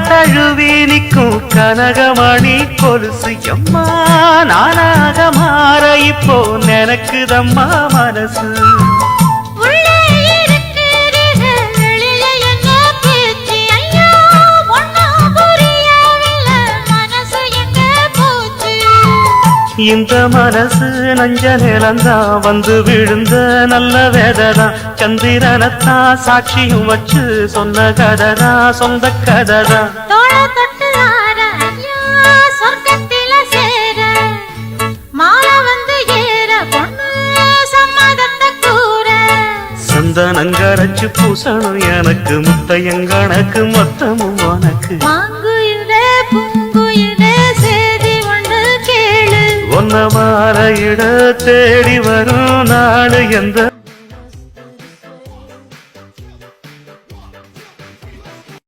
தழுவி நிற்கும் கனகமணி கொலுசு எம்மா நானாக மாற இப்போ நினைக்குதம்மா மனசு. இந்த மனசு நஞ்ச நிலந்தான் வந்து விழுந்த நல்ல வேததான் சந்திரனத்தான் சாட்சியும் வச்சு சொன்ன கததான் சொந்த கததான். சந்தனங்கரைச்சு பூசணும் எனக்கு முத்தையங்கணக்கு மொத்தமும் உனக்கு. ஒன்ன மாலையிட தேடி வரும் நாடு எந்த